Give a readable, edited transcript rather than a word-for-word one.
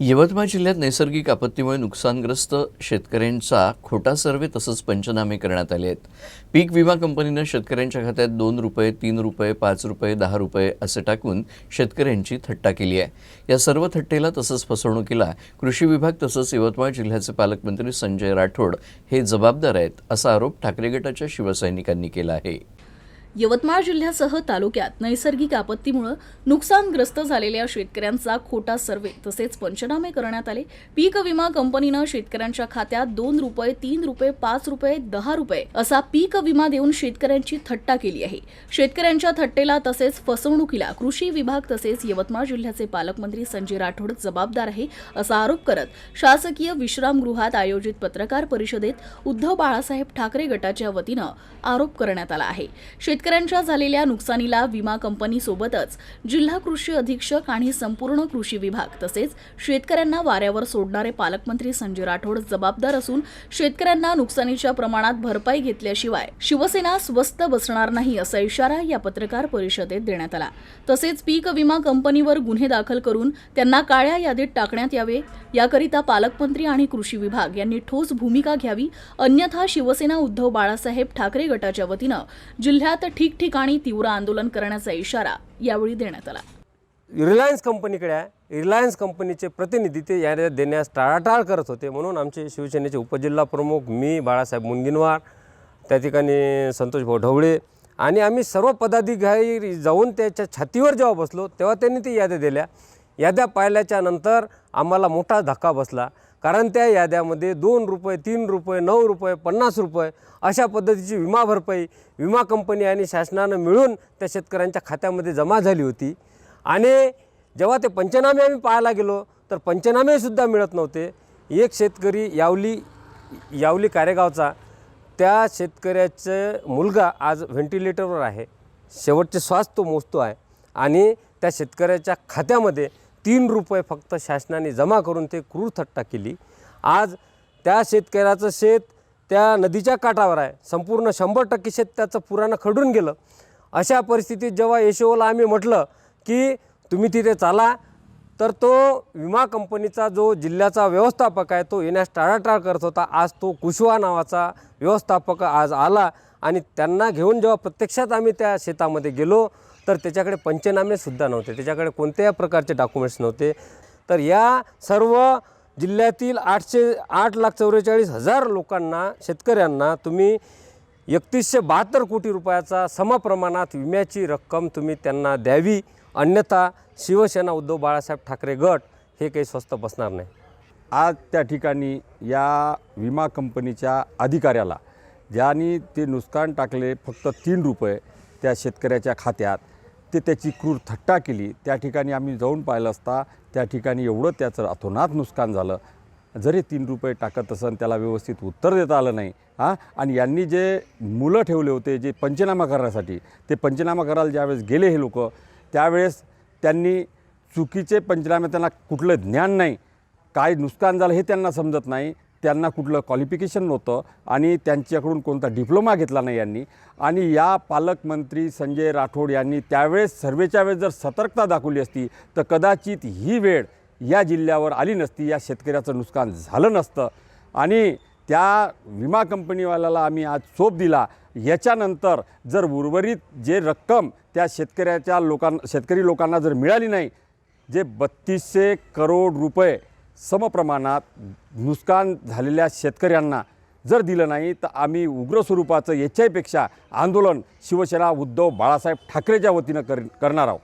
यवतमाळ जिल्ह्यात नैसर्गिक आपत्तीमुळे नुकसानग्रस्त शेतकऱ्यांचा खोटा सर्व्हे तसंच पंचनामे करण्यात आले आहेत। पीक विमा कंपनीनं शेतकऱ्यांच्या खात्यात ₹2, ₹3, ₹5, ₹10 असे टाकून शेतकऱ्यांची थट्टा केली आहे। या सर्व थट्टेला तसंच फसवणुकीला कृषी विभाग तसंच यवतमाळ जिल्ह्याचे पालकमंत्री संजय राठोड हे जबाबदार आहेत, असा आरोप ठाकरे गटाच्या शिवसैनिकांनी केला आहे। यवतमाळ जिल्ह्यासह तालुक्यात नैसर्गिक आपत्तीमुळे नुकसानग्रस्त झालेल्या शेतकऱ्यांचा खोटा सर्व्हे तसेच पंचनामे करण्यात आले। पीक विमा कंपनीनं शेतकऱ्यांच्या खात्यात ₹2, ₹3, ₹5, ₹10 असा पीक विमा देऊन शेतकऱ्यांची थट्टा केली आहे। शेतकऱ्यांच्या थट्टेला तसेच फसवणुकीला कृषी विभाग तसेच यवतमाळ जिल्ह्याचे पालकमंत्री संजय राठोड जबाबदार आहे, असा आरोप करत शासकीय विश्रामगृहात आयोजित पत्रकार परिषदेत उद्धव बाळासाहेब ठाकरे गटाच्या वतीनं आरोप करण्यात आला आहे। शेतकऱ्यांच्या झालेल्या नुकसानीला विमा कंपनीसोबतच जिल्हा कृषी अधीक्षक आणि संपूर्ण कृषी विभाग तसेच शेतकऱ्यांना वाऱ्यावर सोडणारे पालकमंत्री संजय राठोड जबाबदार असून शेतकऱ्यांना नुकसानीच्या प्रमाणात भरपाई घेतल्याशिवाय शिवसेना स्वस्थ बसणार नाही, असा इशारा या पत्रकार परिषदेत देण्यात आला। तसेच पीक विमा कंपनीवर गुन्हे दाखल करून त्यांना काळ्या यादीत टाकण्यात यावे, याकरिता पालकमंत्री आणि कृषी विभाग यांनी ठोस भूमिका घ्यावी, अन्यथा शिवसेना उद्धव बाळासाहेब ठाकरे गटाच्या वतीनं जिल्ह्यात ठिकठिकाणी तीव्र आंदोलन करण्याचा इशारा यावेळी देण्यात आला। रिलायन्स कंपनीकडे आहे। रिलायन्स कंपनीचे प्रतिनिधी ते याद्या देण्यास टाळाटाळ करत होते, म्हणून आमचे शिवसेनेचे उपजिल्हा प्रमुख, मी बाळासाहेब मुनगीनवार, त्या ठिकाणी संतोष भाऊ ढवळे आणि आम्ही सर्व पदाधिकारी जाऊन त्याच्या छातीवर जेव्हा बसलो तेव्हा त्यांनी ते याद्या दिल्या। याद्या पाहिल्याच्या नंतर आम्हाला मोठा धक्का बसला, कारण त्या याद्यामध्ये ₹2, ₹3, ₹9, ₹50 अशा पद्धतीची विमा भरपाई विमा कंपनी आणि शासनानं मिळून त्या शेतकऱ्यांच्या खात्यामध्ये जमा झाली होती। आणि जेव्हा ते पंचनामे आम्ही पाहायला गेलो तर पंचनामेसुद्धा मिळत नव्हते। एक शेतकरी यावली कारेगावचा, त्या शेतकऱ्याचा मुलगा आज व्हेंटिलेटरवर आहे, शेवटचे श्वास तो मोजतो आहे आणि त्या शेतकऱ्याच्या खात्यामध्ये ₹3 फक्त शासनाने जमा करून ते क्रूर थट्टा केली। आज त्या शेतकऱ्याचं शेत त्या नदीच्या काठावर आहे, संपूर्ण 100% शेत त्याचं पुरानं खडून गेलं। अशा परिस्थितीत जेव्हा यशोला आम्ही म्हटलं की तुम्ही तिथे चाला, तर तो विमा कंपनीचा जो जिल्ह्याचा व्यवस्थापक आहे तो येण्यास टाळाटाळ करत होता। आज तो कुशवा नावाचा व्यवस्थापक आज आला आणि त्यांना घेऊन जेव्हा प्रत्यक्षात आम्ही त्या शेतामध्ये गेलो तर त्याच्याकडे पंचनामेसुद्धा नव्हते, त्याच्याकडे कोणत्याही प्रकारचे डॉक्युमेंट्स नव्हते। तर या सर्व जिल्ह्यातील 8,44,000 लोकांना, शेतकऱ्यांना तुम्ही 3172 कोटी रुपयाचा समप्रमाणात विम्याची रक्कम तुम्ही त्यांना द्यावी, अन्यथा शिवसेना उद्धव बाळासाहेब ठाकरे गट हे काही स्वस्त बसणार नाही। आज त्या ठिकाणी या विमा कंपनीच्या अधिकाऱ्याला ज्यांनी ते नुकसान टाकले फक्त ₹3 त्या शेतकऱ्याच्या खात्यात, ते त्याची क्रूर थट्टा केली। त्या ठिकाणी आम्ही जाऊन पाहिलं असता त्या ठिकाणी एवढं त्याचं अतोनात नुकसान झालं। जरी ₹3 टाकत असन त्याला व्यवस्थित उत्तर देता आलं नाही आणि यांनी जे मुलं ठेवले होते जे पंचनामा करण्यासाठी, ते पंचनामा करायला ज्यावेळेस गेले हे लोक, त्यावेळेस त्यांनी चुकीचे पंचनामे, त्यांना कुठलं ज्ञान नाही, काय नुकसान झालं हे त्यांना समजत नाही, त्यांना कुठलं क्वालिफिकेशन नव्हतं आणि त्यांच्याकडून कोणता डिप्लोमा घेतला नाही यांनी। आणि या पालकमंत्री संजय राठोड यांनी त्यावेळेस सर्वेच्या वेळेस जर सतर्कता दाखवली असती तर कदाचित ही वेळ या जिल्ह्यावर आली नसती, या शेतकऱ्याचं नुकसान झालं नसतं। आणि त्या विमा कंपनीवाल्याला आम्ही आज चोप दिला। याच्यानंतर जर उर्वरित जे रक्कम त्या शेतकरी लोकांना जर मिळाली नाही, जे 3200 करोड रुपये समप्रमाणात नुकसान झालेल्या शेतकऱ्यांना जर दिलं नाही तर आम्ही उग्र स्वरूपाचं याच्यापेक्षा आंदोलन शिवसेना उद्धव बाळासाहेब ठाकरेच्या वतीनं करणार आहोत।